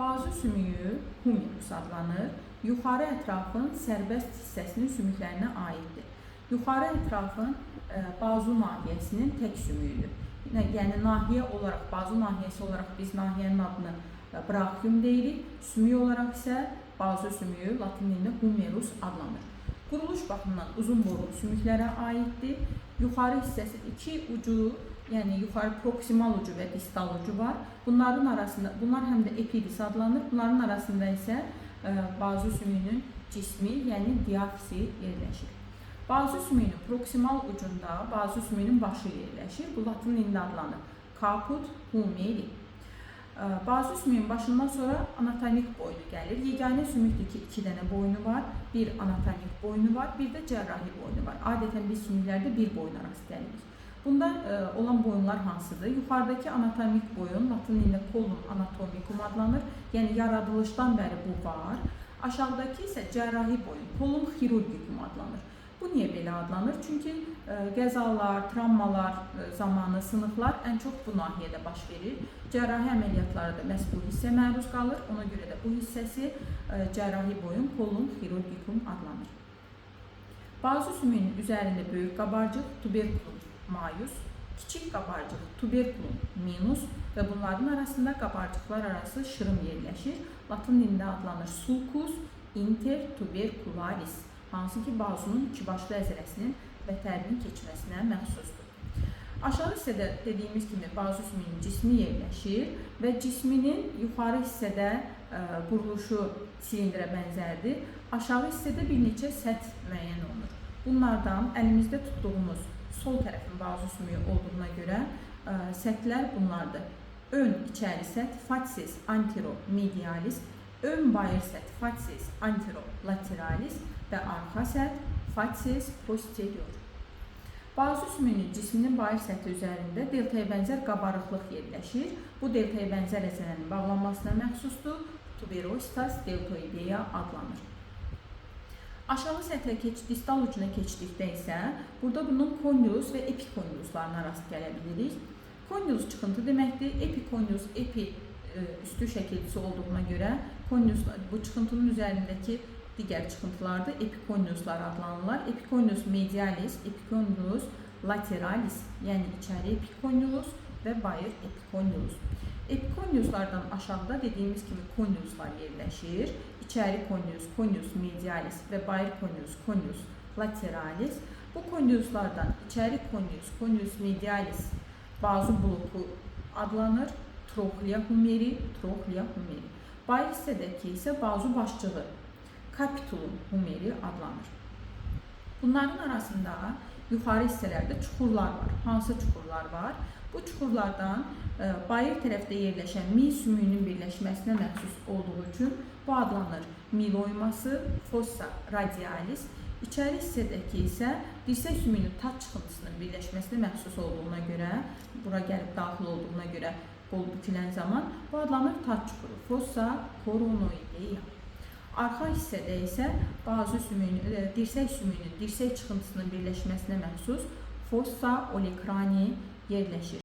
Bazu sümüyü humerus adlanır. Yuxarı ətrafın sərbəst hissəsinin sümüklərinə aiddir. Yuxarı ətrafın bazu nahiyəsinin tək sümüyüdür. Yəni nahiyə olaraq, bazu nahiyəsi olaraq biz nahiyənin adını brachium deyirik. Sümük olaraq isə bazu sümüyü latin dilində humerus adlanır. Quruluş baxımından uzun boylu sümüklərə aiddir. Yuxarı hissəsi iki ucu, yəni yuxarı proksimal ucu və distal ucu var. Bunların arasında, bunlar həm də epidis adlanır. Bunların arasında isə bazu sümüyünün cismi, yəni diafisi yerləşir. Bazu sümüyünün proksimal ucunda bazu sümüyünün başı yerləşir. Bu latin dilində adlanır caput humeri. Bazu sümüyün başından sonra anatomik boynu gəlir. Yeganə sümükdür ki, iki dənə boynu var. Bir anatomik boynu var, bir də cərrahi boynu var. Adətən biz sümüklərdə bir boyun arası dəlirik. Bunda olan boyunlar hansıdır? Yuxarıdakı anatomik boyun latin dilində colum anatomicum adlanır. Yəni yaradılışdan bəri bu var. Aşağıdakı isə cərrahi boyun, colum chirurgicum adlanır. Bu niyə belə adlanır? Çünki qəzalar, travmalar zamanı sınıqlar ən çox bu nahiyədə baş verir. Cərrahi əməliyyatlarda məhz bu hissə məruz qalır. Ona görə də bu hissəsi cərrahi boyun, colum chirurgicum adlanır. Bazu sümüyünün üzərində böyük qabarcıq, tuberculum maius, kiçik qabarcıq, tuberculum minus və bunların arasında qabarcıqlar arası şırım yerləşir. Latin dilində adlanır sulcus intertubercularis, hansı ki bazunun iki başlı əzələsinin vətərinin keçməsinə məxsusdur. Aşağı hissədə dediyimiz kimi bazu sümüyünün cismi yerləşir və cisminin yuxarı hissədə quruluşu silindrə bənzərdir. Aşağı hissədə bir neçə səth müəyyən olunur. Bunlardan əlimizdə tutduğumuz sol tərəfin bazu sümüyü olduğuna görə səthlər bunlardır. Ön içəri səth facies anteromedialis, ön bayır səth facies anterolateralis və arxa səth facies posterior. Bazu sümüyünün cisminin bayır səthi üzərində deltaya bənzər qabarıqlıq yerləşir. Bu deltaya bənzər əzələnin bağlanmasına məxsusdur. Tuberositas deltoidea adlanır. Aşağı səthə distal ucuna keçdikdə isə burada bunun konius və epikoniuslarına rast gələ bilirik. Konius çıxıntı deməkdir. Epikonius üstü şəkilçisi olduğuna görə bu çıxıntının üzərindəki digər çıxıntılarda epikoniuslar adlanırlar. Epikonius medialis, epikonius lateralis, yəni içəri epikonius və bayır epikonius. Epikoniuslardan aşağıda dediyimiz kimi koniuslar yerləşir. İçəri konius, konius medialis və bayır konius, konius lateralis. Bu koniuslardan içəri konius, konius medialis bazu bloku adlanır. Trochlea humeri, trochlea humeri. Bayır hissədəki isə bazu başçığı, capitulum humeri adlanır. Bunların arasında yuxarı hissələrdə çuxurlar var. Hansı çuxurlar var? Bu çuxurlardan bayır tərəfdə yerləşən mil sümüyünün birləşməsinə məxsus olduğu üçün bu adlanır mil oyması, fossa radialis. İçəri hissədəki isə dirsək sümüyünün tat çıxıntısının birləşməsinə məxsus olduğuna görə, bura gəlib daxil olduğuna görə qol bükülən zaman bu adlanır tat çuxuru, fossa coronoidea. Arxa hissədə isə dirsək sümüyünün dirsək çıxıntısının birləşməsinə məxsus fossa olecrani yerləşir.